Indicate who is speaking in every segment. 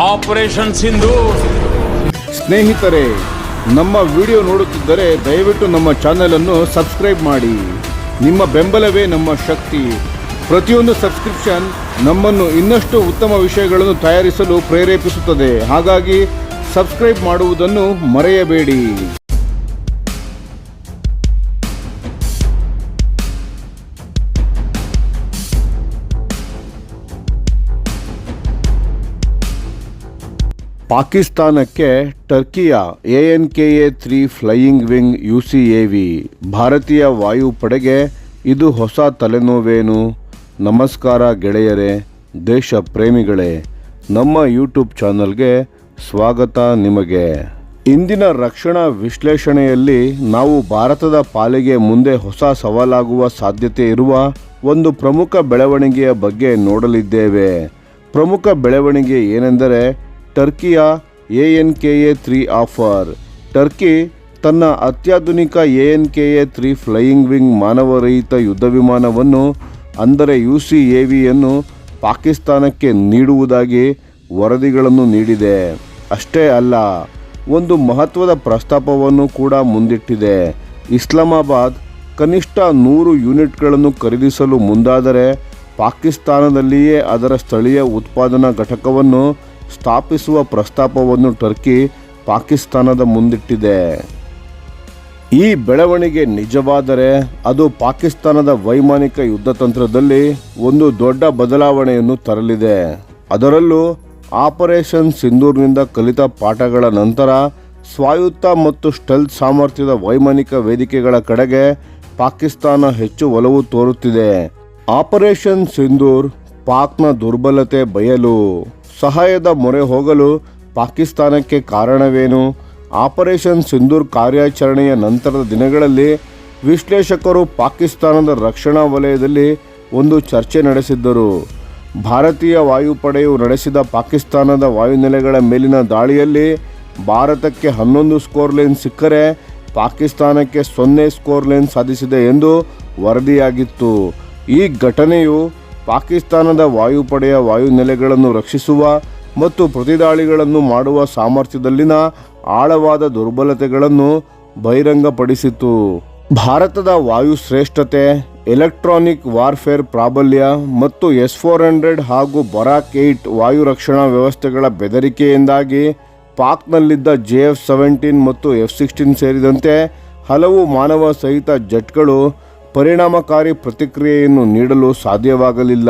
Speaker 1: Operation Sindoor.
Speaker 2: ಸ್ನೇಹಿತರೆ, ನಮ್ಮ video ನೋಡುತ್ತಿದ್ದರೆ ದಯವಿಟ್ಟು ನಮ್ಮ ಚಾನೆಲ್ ಅನ್ನು ಸಬ್ಸ್ಕ್ರೈಬ್ ಮಾಡಿ. ನಿಮ್ಮ ಬೆಂಬಲವೇ ನಮ್ಮ ಶಕ್ತಿ. ಪ್ರತಿಯೊಂದು ಸಬ್ಸ್ಕ್ರಿಪ್ಷನ್ ನಮ್ಮನ್ನು ಇನ್ನಷ್ಟು ಉತ್ತಮ ವಿಷಯಗಳನ್ನು ತಯಾರಿಸಲು ಪ್ರೇರೇಪಿಸುತ್ತದೆ. ಹಾಗಾಗಿ ಸಬ್ಸ್ಕ್ರೈಬ್ ಮಾಡುವುದನ್ನು ಮರೆಯಬೇಡಿ. ಪಾಕಿಸ್ತಾನಕ್ಕೆ ಟರ್ಕಿಯ ANKA-3 ಫ್ಲೈಯಿಂಗ್ ವಿಂಗ್ UCAV. ಭಾರತೀಯ ವಾಯುಪಡೆಗೆ ಇದು ಹೊಸ ತಲೆನೋವೇನು? ನಮಸ್ಕಾರ ಗೆಳೆಯರೇ, ದೇಶ ಪ್ರೇಮಿಗಳೇ, ನಮ್ಮ ಯೂಟ್ಯೂಬ್ ಚಾನಲ್ಗೆ ಸ್ವಾಗತ ನಿಮಗೆ. ಇಂದಿನ ರಕ್ಷಣಾ ವಿಶ್ಲೇಷಣೆಯಲ್ಲಿ ನಾವು ಭಾರತದ ಪಾಲಿಗೆ ಮುಂದೆ ಹೊಸ ಸವಾಲಾಗುವ ಸಾಧ್ಯತೆ ಇರುವ ಒಂದು ಪ್ರಮುಖ ಬೆಳವಣಿಗೆಯ ಬಗ್ಗೆ ನೋಡಲಿದ್ದೇವೆ. ಪ್ರಮುಖ ಬೆಳವಣಿಗೆ ಏನೆಂದರೆ ಟರ್ಕಿಯ ANKA-3 ಆಫರ್. ಟರ್ಕಿ ತನ್ನ ಅತ್ಯಾಧುನಿಕ ANKA-3 ಫ್ಲೈಯಿಂಗ್ ವಿಂಗ್ ಮಾನವರಹಿತ ಯುದ್ಧ ವಿಮಾನವನ್ನು ಅಂದರೆ UCAVಯನ್ನು ಪಾಕಿಸ್ತಾನಕ್ಕೆ ನೀಡುವುದಾಗಿ ವರದಿಗಳನ್ನು ನೀಡಿದೆ. ಅಷ್ಟೇ ಅಲ್ಲ, ಒಂದು ಮಹತ್ವದ ಪ್ರಸ್ತಾಪವನ್ನು ಕೂಡ ಮುಂದಿಟ್ಟಿದೆ. ಇಸ್ಲಾಮಾಬಾದ್ ಕನಿಷ್ಠ 100 ಯೂನಿಟ್ಗಳನ್ನು ಖರೀದಿಸಲು ಮುಂದಾದರೆ ಪಾಕಿಸ್ತಾನದಲ್ಲಿಯೇ ಅದರ ಸ್ಥಳೀಯ ಉತ್ಪಾದನಾ ಘಟಕವನ್ನು ಸ್ಥಾಪಿಸುವ ಪ್ರಸ್ತಾಪವನ್ನು ಟರ್ಕಿ ಪಾಕಿಸ್ತಾನದ ಮುಂದಿಟ್ಟಿದೆ. ಈ ಬೆಳವಣಿಗೆ ನಿಜವಾದರೆ ಅದು ಪಾಕಿಸ್ತಾನದ ವೈಮಾನಿಕ ಯುದ್ಧ ತಂತ್ರದಲ್ಲಿ ಒಂದು ದೊಡ್ಡ ಬದಲಾವಣೆಯನ್ನು ತರಲಿದೆ. ಅದರಲ್ಲೂ ಆಪರೇಷನ್ ಸಿಂಧೂರ್ನಿಂದ ಕಲಿತ ಪಾಠಗಳ ನಂತರ ಸ್ವಾಯತ್ತ ಮತ್ತು ಸ್ಟೆಲ್ತ್ ಸಾಮರ್ಥ್ಯದ ವೈಮಾನಿಕ ವೇದಿಕೆಗಳ ಕಡೆಗೆ ಪಾಕಿಸ್ತಾನ ಹೆಚ್ಚು ಒಲವು ತೋರುತ್ತಿದೆ. ಆಪರೇಷನ್ ಸಿಂಧೂರ್ ಪಾಕ್ನ ದುರ್ಬಲತೆ ಬಯಲು ಸಹಾಯದ ಮೊರೆ ಹೋಗಲು ಪಾಕಿಸ್ತಾನಕ್ಕೆ ಕಾರಣವೇನು? ಆಪರೇಷನ್ ಸಿಂಧೂರ್ ಕಾರ್ಯಾಚರಣೆಯ ನಂತರದ ದಿನಗಳಲ್ಲಿ ವಿಶ್ಲೇಷಕರು ಪಾಕಿಸ್ತಾನದ ರಕ್ಷಣಾ ವಲಯದಲ್ಲಿ ಒಂದು ಚರ್ಚೆ ನಡೆಸಿದ್ದರು. ಭಾರತೀಯ ವಾಯುಪಡೆಯು ನಡೆಸಿದ ಪಾಕಿಸ್ತಾನದ ವಾಯುನೆಲೆಗಳ ಮೇಲಿನ ದಾಳಿಯಲ್ಲಿ ಭಾರತಕ್ಕೆ 11 ಸ್ಕೋರ್ ಲೈನ್ ಸಿಕ್ಕರೆ ಪಾಕಿಸ್ತಾನಕ್ಕೆ 0 ಸ್ಕೋರ್ ಲೈನ್ ಸಾಧಿಸಿದೆ ಎಂದು ವರದಿಯಾಗಿತ್ತು. ಈ ಘಟನೆಯು ಪಾಕಿಸ್ತಾನದ ವಾಯುಪಡೆಯ ವಾಯುನೆಲೆಗಳನ್ನು ರಕ್ಷಿಸುವ ಮತ್ತು ಪ್ರತಿದಾಳಿಗಳನ್ನು ಮಾಡುವ ಸಾಮರ್ಥ್ಯದಲ್ಲಿನ ಆಳವಾದ ದುರ್ಬಲತೆಗಳನ್ನು ಬಹಿರಂಗಪಡಿಸಿತು. ಭಾರತದ ವಾಯು ಶ್ರೇಷ್ಠತೆ, ಎಲೆಕ್ಟ್ರಾನಿಕ್ ವಾರ್ಫೇರ್ ಪ್ರಾಬಲ್ಯ ಮತ್ತು S-400 ಹಾಗೂ ಬರಾಕ್ 8 ವಾಯು ರಕ್ಷಣಾ ವ್ಯವಸ್ಥೆಗಳ ಬೆದರಿಕೆಯಿಂದಾಗಿ ಪಾಕ್ನಲ್ಲಿದ್ದ JF-17 ಮತ್ತು F-16 ಸೇರಿದಂತೆ ಹಲವು ಮಾನವ ಸಹಿತ ಜೆಟ್ಗಳು ಪರಿಣಾಮಕಾರಿ ಪ್ರತಿಕ್ರಿಯೆಯನ್ನು ನೀಡಲು ಸಾಧ್ಯವಾಗಲಿಲ್ಲ.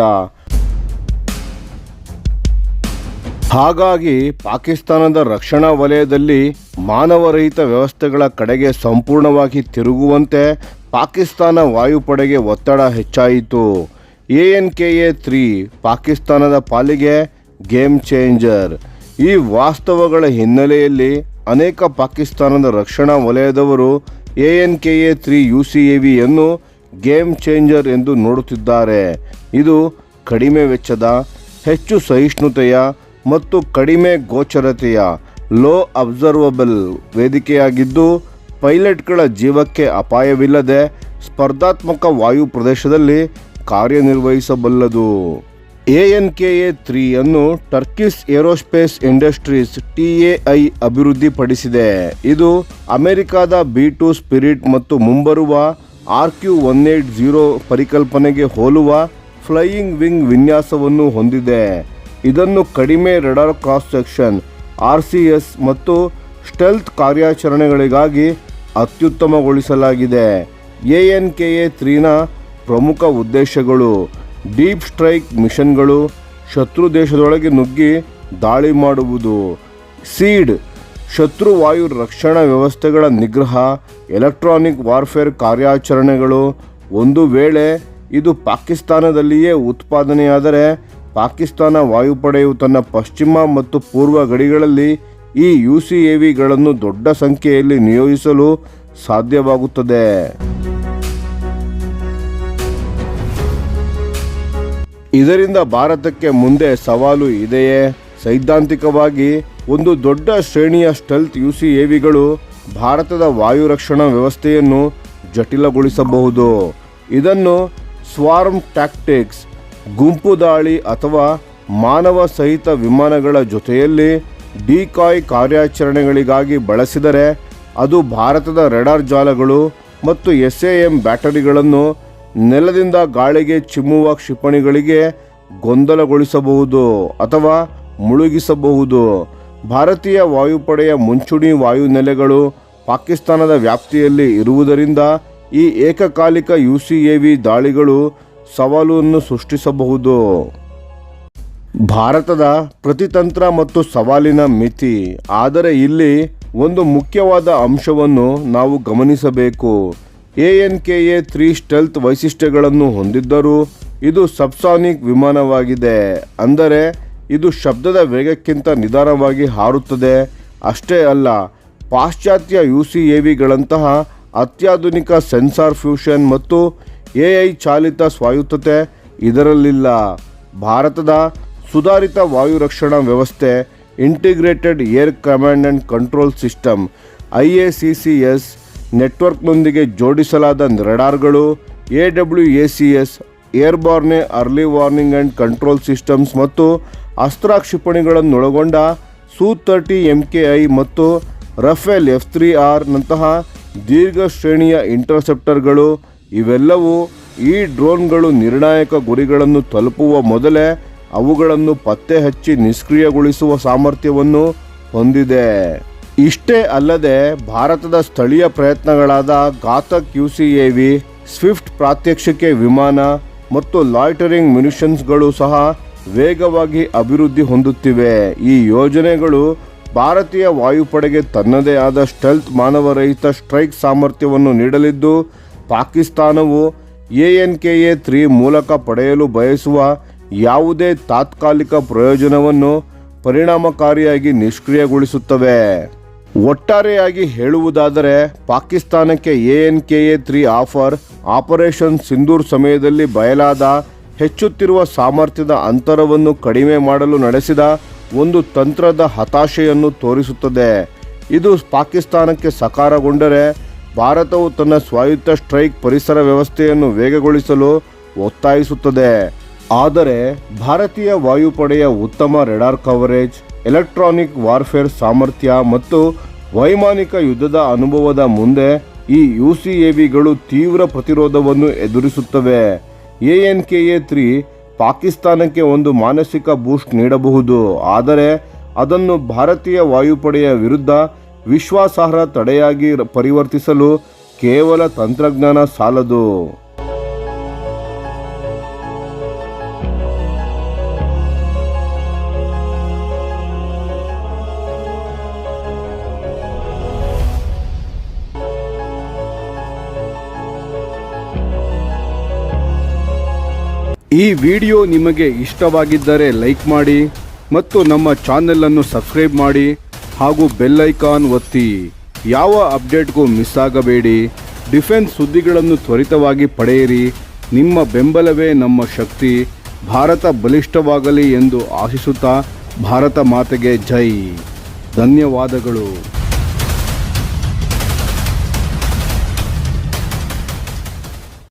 Speaker 2: ಹಾಗಾಗಿ ಪಾಕಿಸ್ತಾನದ ರಕ್ಷಣಾ ವಲಯದಲ್ಲಿ ಮಾನವರಹಿತ ವ್ಯವಸ್ಥೆಗಳ ಕಡೆಗೆ ಸಂಪೂರ್ಣವಾಗಿ ತಿರುಗುವಂತೆ ಪಾಕಿಸ್ತಾನ ವಾಯುಪಡೆಗೆ ಒತ್ತಡ ಹೆಚ್ಚಾಯಿತು. ANKA-3 ಪಾಕಿಸ್ತಾನದ ಪಾಲಿಗೆ ಗೇಮ್ ಚೇಂಜರ್. ಈ ವಾಸ್ತವಗಳ ಹಿನ್ನೆಲೆಯಲ್ಲಿ ಅನೇಕ ಪಾಕಿಸ್ತಾನದ ರಕ್ಷಣಾ ವಲಯದವರು ANKA-3 UCAVಯನ್ನು ಗೇಮ್ ಚೇಂಜರ್ ಎಂದು ನೋಡುತ್ತಿದ್ದಾರೆ. ಇದು ಕಡಿಮೆ ವೆಚ್ಚದ, ಹೆಚ್ಚು ಸಹಿಷ್ಣುತೆಯ ಮತ್ತು ಕಡಿಮೆ ಗೋಚರತೆಯ ಲೋ ಅಬ್ಸರ್ವಬಲ್ ವೇದಿಕೆಯಾಗಿದ್ದು ಪೈಲಟ್ಗಳ ಜೀವಕ್ಕೆ ಅಪಾಯವಿಲ್ಲದೆ ಸ್ಪರ್ಧಾತ್ಮಕ ವಾಯು ಪ್ರದೇಶದಲ್ಲಿ ಕಾರ್ಯನಿರ್ವಹಿಸಬಲ್ಲದು. ANKA-3 ಅನ್ನು ಟರ್ಕಿಶ್ ಏರೋಸ್ಪೇಸ್ ಇಂಡಸ್ಟ್ರೀಸ್ TAI ಅಭಿವೃದ್ಧಿಪಡಿಸಿದೆ. ಇದು ಅಮೆರಿಕದ B-2 ಸ್ಪಿರಿಟ್ ಮತ್ತು ಮುಂಬರುವ RQ-180 ಪರಿಕಲ್ಪನೆಗೆ ಹೋಲುವ ಫ್ಲೈಯಿಂಗ್ ವಿಂಗ್ ವಿನ್ಯಾಸವನ್ನು ಹೊಂದಿದೆ. ಇದನ್ನು ಕಡಿಮೆ ರಡಾರ್ ಕ್ರಾಸ್ ಸೆಕ್ಷನ್ RCS ಮತ್ತು ಸ್ಟೆಲ್ತ್ ಕಾರ್ಯಾಚರಣೆಗಳಿಗಾಗಿ ಅತ್ಯುತ್ತಮಗೊಳಿಸಲಾಗಿದೆ. ANKA-3ನ ಪ್ರಮುಖ ಉದ್ದೇಶಗಳು: ಡೀಪ್ ಸ್ಟ್ರೈಕ್ ಮಿಷನ್ಗಳು, ಶತ್ರು ದೇಶದೊಳಗೆ ನುಗ್ಗಿ ದಾಳಿ ಮಾಡುವುದು; ಸೀಡ್ ಶತ್ರು ವಾಯು ರಕ್ಷಣಾ ವ್ಯವಸ್ಥೆಗಳ ನಿಗ್ರಹ; ಎಲೆಕ್ಟ್ರಾನಿಕ್ ವಾರ್ಫೇರ್ ಕಾರ್ಯಾಚರಣೆಗಳು. ಒಂದು ವೇಳೆ ಇದು ಪಾಕಿಸ್ತಾನದಲ್ಲಿಯೇ ಉತ್ಪಾದನೆಯಾದರೆ ಪಾಕಿಸ್ತಾನ ವಾಯುಪಡೆಯು ತನ್ನ ಪಶ್ಚಿಮ ಮತ್ತು ಪೂರ್ವ ಗಡಿಗಳಲ್ಲಿ ಈ UCAVಗಳನ್ನು ದೊಡ್ಡ ಸಂಖ್ಯೆಯಲ್ಲಿ ನಿಯೋಜಿಸಲು ಸಾಧ್ಯವಾಗುತ್ತದೆ. ಇದರಿಂದ ಭಾರತಕ್ಕೆ ಮುಂದೆ ಸವಾಲು ಇದೆಯೇ? ಸೈದ್ಧಾಂತಿಕವಾಗಿ ಒಂದು ದೊಡ್ಡ ಶ್ರೇಣಿಯ ಸ್ಟೆಲ್ತ್ UCAVಗಳು ಭಾರತದ ವಾಯು ರಕ್ಷಣಾ ವ್ಯವಸ್ಥೆಯನ್ನು ಜಟಿಲಗೊಳಿಸಬಹುದು. ಇದನ್ನು ಸ್ವಾರ್ಮ್ ಟ್ಯಾಕ್ಟಿಕ್ಸ್, ಗುಂಪು ದಾಳಿ ಅಥವಾ ಮಾನವ ಸಹಿತ ವಿಮಾನಗಳ ಜೊತೆಯಲ್ಲಿ ಡಿಕಾಯ್ ಕಾರ್ಯಾಚರಣೆಗಳಿಗಾಗಿ ಬಳಸಿದರೆ ಅದು ಭಾರತದ ರೆಡಾರ್ ಜಾಲಗಳು ಮತ್ತು SAM ಬ್ಯಾಟರಿಗಳನ್ನು ನೆಲದಿಂದ ಗಾಳಿಗೆ ಚಿಮ್ಮುವ ಕ್ಷಿಪಣಿಗಳಿಗೆ ಗೊಂದಲಗೊಳಿಸಬಹುದು ಅಥವಾ ಮುಳುಗಿಸಬಹುದು. ಭಾರತೀಯ ವಾಯುಪಡೆಯ ಮುಂಚೂಣಿ ವಾಯುನೆಲೆಗಳು ಪಾಕಿಸ್ತಾನದ ವ್ಯಾಪ್ತಿಯಲ್ಲಿ ಇರುವುದರಿಂದ ಈ ಏಕಕಾಲಿಕ UCAV ದಾಳಿಗಳು ಸವಾಲನ್ನು ಸೃಷ್ಟಿಸಬಹುದು. ಭಾರತದ ಪ್ರತಿತಂತ್ರ ಮತ್ತು ಸವಾಲಿನ ಮಿತಿ. ಆದರೆ ಇಲ್ಲಿ ಒಂದು ಮುಖ್ಯವಾದ ಅಂಶವನ್ನು ನಾವು ಗಮನಿಸಬೇಕು. ANKA-3 ಸ್ಟೆಲ್ತ್ ವೈಶಿಷ್ಟ್ಯಗಳನ್ನು ಹೊಂದಿದ್ದರೂ ಇದು ಸಬ್ಸಾನಿಕ್ ವಿಮಾನವಾಗಿದೆ. ಅಂದರೆ ಇದು ಶಬ್ದದ ವೇಗಕ್ಕಿಂತ ನಿಧಾನವಾಗಿ ಹಾರುತ್ತದೆ. ಅಷ್ಟೇ ಅಲ್ಲ, ಪಾಶ್ಚಾತ್ಯ UCAVಗಳಂತಹ ಅತ್ಯಾಧುನಿಕ ಸೆನ್ಸಾರ್ ಫ್ಯೂಷನ್ ಮತ್ತು AI ಚಾಲಿತ ಸ್ವಾಯತ್ತತೆ ಇದರಲ್ಲಿಲ್ಲ. ಭಾರತದ ಸುಧಾರಿತ ವಾಯು ರಕ್ಷಣಾ ವ್ಯವಸ್ಥೆ integrated air command and control system IACCS ನೆಟ್ವರ್ಕ್ನೊಂದಿಗೆ ಜೋಡಿಸಲಾದ ರೆಡಾರ್ಗಳು, AWACS airborne early warning and control systems ಮತ್ತು ಅಸ್ತ್ರ ಕ್ಷಿಪಣಿಗಳನ್ನೊಳಗೊಂಡ Su-30 MKI ಮತ್ತು ರಫೇಲ್ F3R ನಂತಹ ದೀರ್ಘ ಶ್ರೇಣಿಯ ಇಂಟರ್ಸೆಪ್ಟರ್ಗಳು ಇವೆಲ್ಲವೂ ಈ ಡ್ರೋನ್ಗಳು ನಿರ್ಣಾಯಕ ಗುರಿಗಳನ್ನು ತಲುಪುವ ಮೊದಲೇ ಅವುಗಳನ್ನು ಪತ್ತೆ ಹಚ್ಚಿ ನಿಷ್ಕ್ರಿಯಗೊಳಿಸುವ ಸಾಮರ್ಥ್ಯವನ್ನು ಹೊಂದಿದೆ. ಇಷ್ಟೇ ಅಲ್ಲದೆ ಭಾರತದ ಸ್ಥಳೀಯ ಪ್ರಯತ್ನಗಳಾದ ಘಾತಕ್ UCAV, ಸ್ವಿಫ್ಟ್ ಪ್ರಾತ್ಯಕ್ಷಿಕೆ ವಿಮಾನ ಮತ್ತು ಲಾಯ್ಟರಿಂಗ್ ಮ್ಯುನಿಷನ್ಸ್ಗಳು ಸಹ ವೇಗವಾಗಿ ಅಭಿವೃದ್ಧಿ ಹೊಂದುತ್ತಿವೆ. ಈ ಯೋಜನೆಗಳು ಭಾರತೀಯ ವಾಯುಪಡೆಗೆ ತನ್ನದೇ ಆದ ಸ್ಟೆಲ್ತ್ ಮಾನವರಹಿತ ಸ್ಟ್ರೈಕ್ ಸಾಮರ್ಥ್ಯವನ್ನು ನೀಡಲಿದ್ದು, ಪಾಕಿಸ್ತಾನವು ANKA-3 ಮೂಲಕ ಪಡೆಯಲು ಬಯಸುವ ಯಾವುದೇ ತಾತ್ಕಾಲಿಕ ಪ್ರಯೋಜನವನ್ನು ಪರಿಣಾಮಕಾರಿಯಾಗಿ ನಿಷ್ಕ್ರಿಯಗೊಳಿಸುತ್ತವೆ. ಒಟ್ಟಾರೆಯಾಗಿ ಹೇಳುವುದಾದರೆ ಪಾಕಿಸ್ತಾನಕ್ಕೆ ANKA-3 ಆಫರ್ ಆಪರೇಷನ್ ಸಿಂಧೂರ್ ಸಮಯದಲ್ಲಿ ಬಯಲಾದ ಹೆಚ್ಚುತ್ತಿರುವ ಸಾಮರ್ಥ್ಯದ ಅಂತರವನ್ನು ಕಡಿಮೆ ಮಾಡಲು ನಡೆಸಿದ ಒಂದು ತಂತ್ರದ ಹತಾಶೆಯನ್ನು ತೋರಿಸುತ್ತದೆ. ಇದು ಪಾಕಿಸ್ತಾನಕ್ಕೆ ಸಕಾರಗೊಂಡರೆ ಭಾರತವು ತನ್ನ ಸ್ವಾಯತ್ತ ಸ್ಟ್ರೈಕ್ ಪರಿಸರ ವ್ಯವಸ್ಥೆಯನ್ನು ವೇಗಗೊಳಿಸಲು ಒತ್ತಾಯಿಸುತ್ತದೆ. ಆದರೆ ಭಾರತೀಯ ವಾಯುಪಡೆಯ ಉತ್ತಮ ರೆಡಾರ್ ಕವರೇಜ್, ಎಲೆಕ್ಟ್ರಾನಿಕ್ ವಾರ್ಫೇರ್ ಸಾಮರ್ಥ್ಯ ಮತ್ತು ವೈಮಾನಿಕ ಯುದ್ಧದ ಅನುಭವದ ಮುಂದೆ ಈ UCAVಗಳು ತೀವ್ರ ಪ್ರತಿರೋಧವನ್ನು ಎದುರಿಸುತ್ತವೆ. ANKA-3 ಪಾಕಿಸ್ತಾನಕ್ಕೆ ಒಂದು ಮಾನಸಿಕ ಬೂಸ್ಟ್ ನೀಡಬಹುದು, ಆದರೆ ಅದನ್ನು ಭಾರತೀಯ ವಾಯುಪಡೆಯ ವಿರುದ್ಧ ವಿಶ್ವಾಸಾರ್ಹ ತಡೆಯಾಗಿ ಪರಿವರ್ತಿಸಲು ಕೇವಲ ತಂತ್ರಜ್ಞಾನ ಸಾಲದು. ಈ ವಿಡಿಯೋ ನಿಮಗೆ ಇಷ್ಟವಾಗಿದ್ದರೆ ಲೈಕ್ ಮಾಡಿ ಮತ್ತು ನಮ್ಮ ಚಾನೆಲನ್ನು ಸಬ್ಸ್ಕ್ರೈಬ್ ಮಾಡಿ ಹಾಗೂ ಬೆಲ್ ಐಕಾನ್ ಒತ್ತಿ. ಯಾವ ಅಪ್ಡೇಟ್ಗೂ ಮಿಸ್ ಆಗಬೇಡಿ. ಡಿಫೆನ್ಸ್ ಸುದ್ದಿಗಳನ್ನು ತ್ವರಿತವಾಗಿ ಪಡೆಯಿರಿ. ನಿಮ್ಮ ಬೆಂಬಲವೇ ನಮ್ಮ ಶಕ್ತಿ. ಭಾರತ ಬಲಿಷ್ಠವಾಗಲಿ ಎಂದು ಆಶಿಸುತ್ತಾ ಭಾರತ ಮಾತೆಗೆ ಜೈ. ಧನ್ಯವಾದಗಳು.